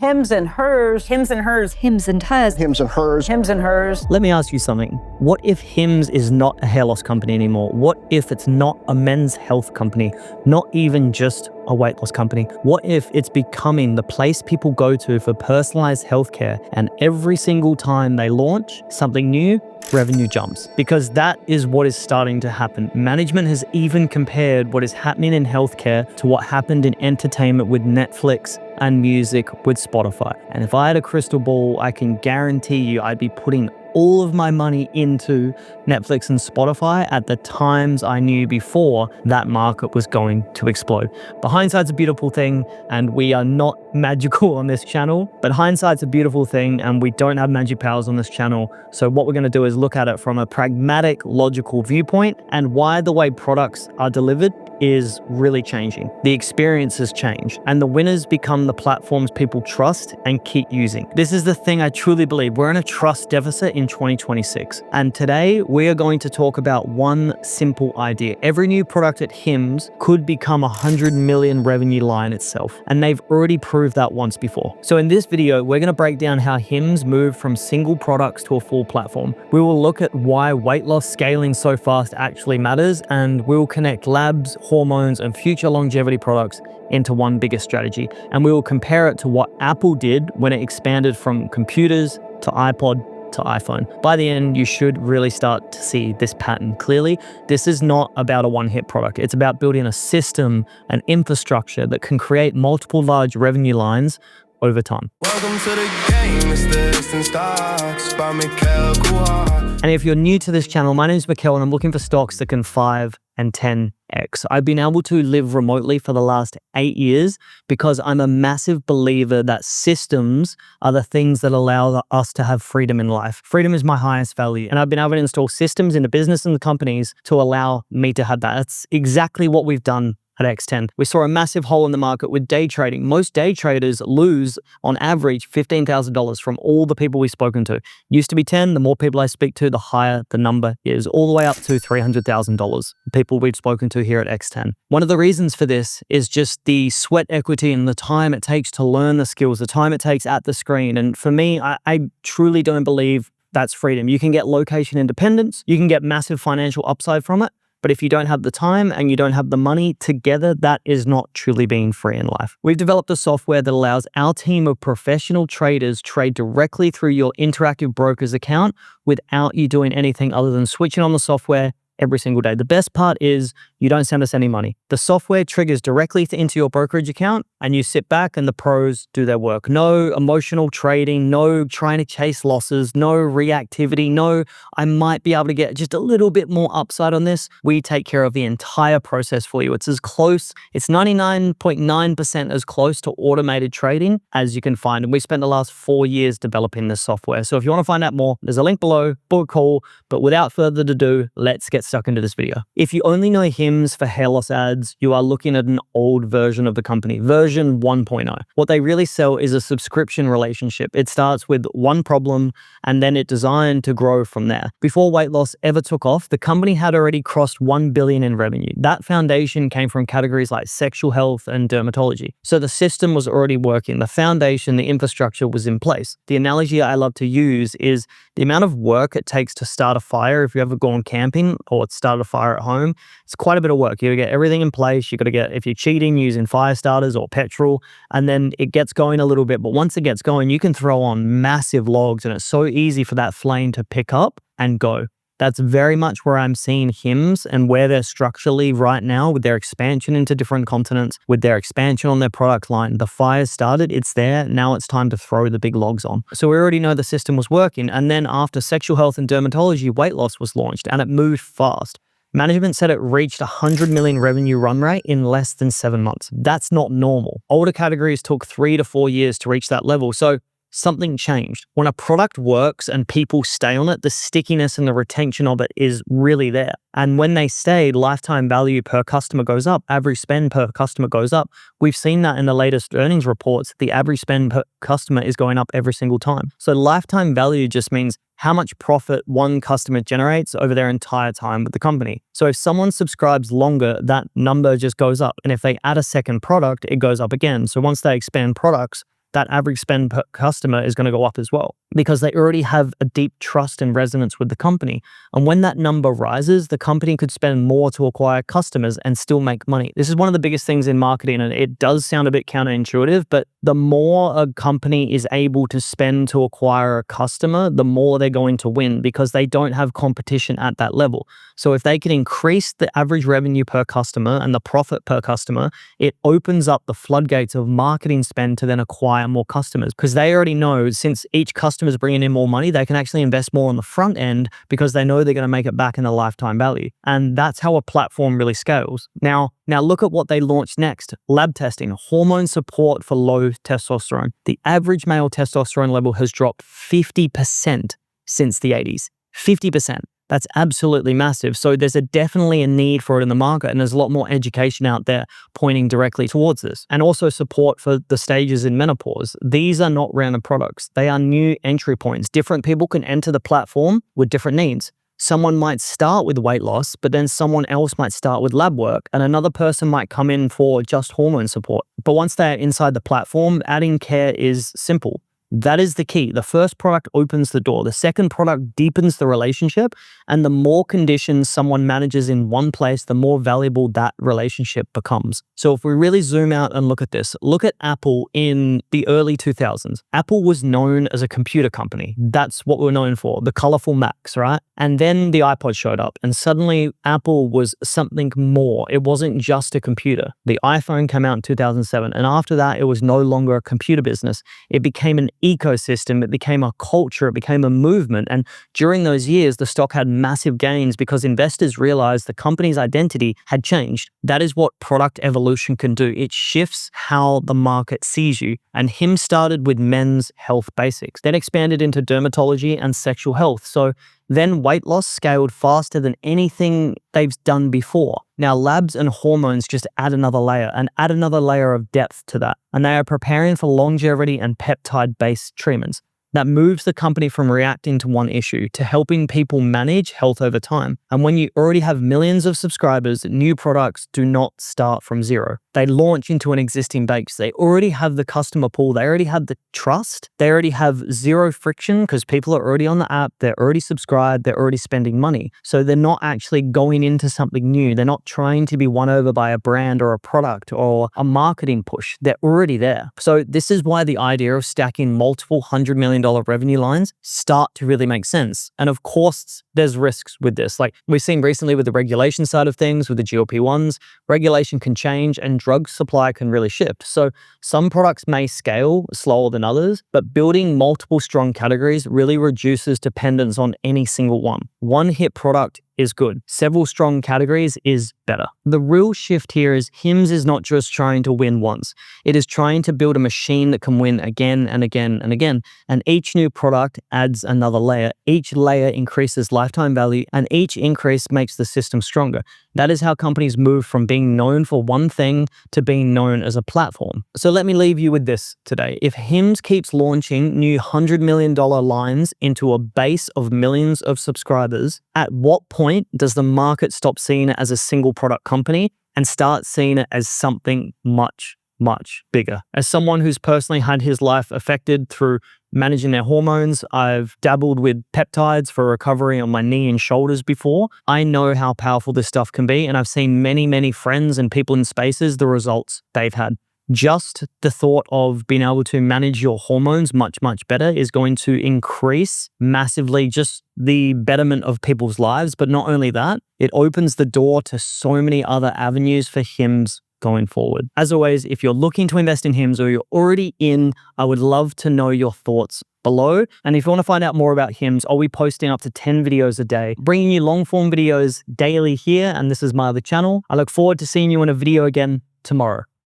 Hims and hers. Hims and hers. Hims and hers. Hims and hers. Hims and hers. Let me ask you something. What if HIMS is not a hair loss company anymore? What if it's not a men's health company? Not even just a weight loss company? What if it's becoming the place people go to for personalized healthcare, and every single time they launch something new, revenue jumps? Because that is what is starting to happen. Management has even compared what is happening in healthcare to what happened in entertainment with Netflix and music with Spotify. And if I had a crystal ball, I can guarantee you I'd be putting all of my money into Netflix and Spotify at the times I knew before that market was going to explode. But hindsight's a beautiful thing, and we are not magical on this channel, but hindsight's a beautiful thing, and we don't have magic powers on this channel. So what we're going to do is look at it from a pragmatic, logical viewpoint, and why the way products are delivered is really changing. The experience has changed, and the winners become the platforms people trust and keep using. This is the thing I truly believe. We're in a trust deficit in 2026. And today we are going to talk about one simple idea. Every new product at HIMS could become a 100 million revenue line itself. And they've already proved that once before. So in this video, we're going to break down how HIMS moved from single products to a full platform. We will look at why weight loss scaling so fast actually matters, and we will connect labs, hormones, and future longevity products into one bigger strategy. And we will compare it to what Apple did when it expanded from computers to iPod to iPhone. By the end, you should really start to see this pattern clearly. This is not about a one-hit product. It's about building a system, an infrastructure that can create multiple large revenue lines over time. Welcome to the game, it's the instant stocks by Mikhail Kuhar. And if you're new to this channel, my name is Mikhail, and I'm looking for stocks that can 5 and 10x. I've been able to live remotely for the last 8 years because I'm a massive believer that systems are the things that allow us to have freedom in life. Freedom is my highest value, and I've been able to install systems into business and the companies to allow me to have that. That's exactly what we've done at X10. We saw a massive hole in the market with day trading. Most day traders lose on average $15,000 from all the people we've spoken to. Used to be 10, the more people I speak to, the higher the number is, all the way up to $300,000, people we've spoken to here at X10. One of the reasons for this is just the sweat equity and the time it takes to learn the skills, the time it takes at the screen. And for me, I truly don't believe that's freedom. You can get location independence, you can get massive financial upside from it, but if you don't have the time and you don't have the money together, that is not truly being free in life. We've developed a software that allows our team of professional traders trade directly through your Interactive Brokers account without you doing anything other than switching on the software every single day. The best part is you don't send us any money. The software triggers directly into your brokerage account, and you sit back and the pros do their work. No emotional trading, no trying to chase losses, no reactivity, no, I might be able to get just a little bit more upside on this. We take care of the entire process for you. It's as close, it's 99.9% as close to automated trading as you can find. And we spent the last 4 years developing this software. So if you want to find out more, there's a link below, book a call. But without further ado, let's get stuck into this video. If you only know HIMS for hair loss ads, you are looking at an old version of the company, version 1.0. What they really sell is a subscription relationship. It starts with one problem, and then it's designed to grow from there. Before weight loss ever took off, the company had already crossed 1 billion in revenue. That foundation came from categories like sexual health and dermatology. So the system was already working. The foundation, the infrastructure was in place. The analogy I love to use is the amount of work it takes to start a fire. If you've ever gone camping or start a fire at home, it's quite a bit of work. You gotta get everything in place. You gotta get, if you're cheating, using fire starters or petrol, and then it gets going a little bit. But once it gets going, you can throw on massive logs, and it's so easy for that flame to pick up and go. That's very much where I'm seeing HIMS and where they're structurally right now with their expansion into different continents, with their expansion on their product line. The fire started, it's there. Now it's time to throw the big logs on. So we already know the system was working. And then after sexual health and dermatology, weight loss was launched, and it moved fast. Management said it reached 100 million revenue run rate in less than 7 months. That's not normal. Older categories took 3 to 4 years to reach that level. So something changed. When a product works and people stay on it, the stickiness and the retention of it is really there. And when they stay, lifetime value per customer goes up, average spend per customer goes up. We've seen that in the latest earnings reports. The average spend per customer is going up every single time. So lifetime value just means how much profit one customer generates over their entire time with the company. So if someone subscribes longer, that number just goes up. And if they add a second product, it goes up again. So once they expand products, that average spend per customer is going to go up as well because they already have a deep trust and resonance with the company. And when that number rises, the company could spend more to acquire customers and still make money. This is one of the biggest things in marketing, and it does sound a bit counterintuitive, but the more a company is able to spend to acquire a customer, the more they're going to win because they don't have competition at that level. So if they can increase the average revenue per customer and the profit per customer, it opens up the floodgates of marketing spend to then acquire more customers because they already know since each customer is bringing in more money, they can actually invest more on the front end because they know they're going to make it back in the lifetime value. And that's how a platform really scales. Now look at what they launched next. Lab testing, hormone support for low testosterone. The average male testosterone level has dropped 50% since the 80s. 50%. That's absolutely massive. So there's definitely a need for it in the market, and there's a lot more education out there pointing directly towards this. And also support for the stages in menopause. These are not random products. They are new entry points. Different people can enter the platform with different needs. Someone might start with weight loss, but then someone else might start with lab work, and another person might come in for just hormone support. But once they're inside the platform, adding care is simple. That is the key. The first product opens the door. The second product deepens the relationship. And the more conditions someone manages in one place, the more valuable that relationship becomes. So if we really zoom out and look at this, look at Apple in the early 2000s. Apple was known as a computer company. That's what we're known for, the colorful Macs, right? And then the iPod showed up and suddenly Apple was something more. It wasn't just a computer. The iPhone came out in 2007. And after that, it was no longer a computer business. It became an ecosystem, it became a culture, it became a movement. And during those years, the stock had massive gains because investors realized the company's identity had changed. That is what product evolution can do. It shifts how the market sees you. And HIMS started with men's health basics, then expanded into dermatology and sexual health. So then weight loss scaled faster than anything they've done before. Now labs and hormones just add another layer and add another layer of depth to that. And they are preparing for longevity and peptide-based treatments. That moves the company from reacting to one issue to helping people manage health over time. And when you already have millions of subscribers, new products do not start from zero. They launch into an existing base. They already have the customer pool. They already have the trust. They already have zero friction because people are already on the app. They're already subscribed. They're already spending money. So they're not actually going into something new. They're not trying to be won over by a brand or a product or a marketing push. They're already there. So this is why the idea of stacking multiple $100 million revenue lines start to really make sense. And of course, there's risks with this. Like we've seen recently with the regulation side of things, with the GLP-1s, regulation can change and drug supply can really shift. So some products may scale slower than others, but building multiple strong categories really reduces dependence on any single one. One hit product is good. Several strong categories is better. The real shift here is HIMS is not just trying to win once. It is trying to build a machine that can win again and again and again. And each new product adds another layer. Each layer increases lifetime value and each increase makes the system stronger. That is how companies move from being known for one thing to being known as a platform. So let me leave you with this today. If HIMS keeps launching new $100 million lines into a base of millions of subscribers, at what point does the market stop seeing it as a single product company and start seeing it as something much, much bigger? As someone who's personally had his life affected through managing their hormones, I've dabbled with peptides for recovery on my knee and shoulders before. I know how powerful this stuff can be, and I've seen many, many friends and people in spaces, the results they've had. Just the thought of being able to manage your hormones much, much better is going to increase massively just the betterment of people's lives. But not only that, it opens the door to so many other avenues for HIMS going forward. As always, if you're looking to invest in HIMS or you're already in, I would love to know your thoughts below. And if you want to find out more about HIMS, I'll be posting up to 10 videos a day, bringing you long form videos daily here. And this is my other channel. I look forward to seeing you in a video again tomorrow.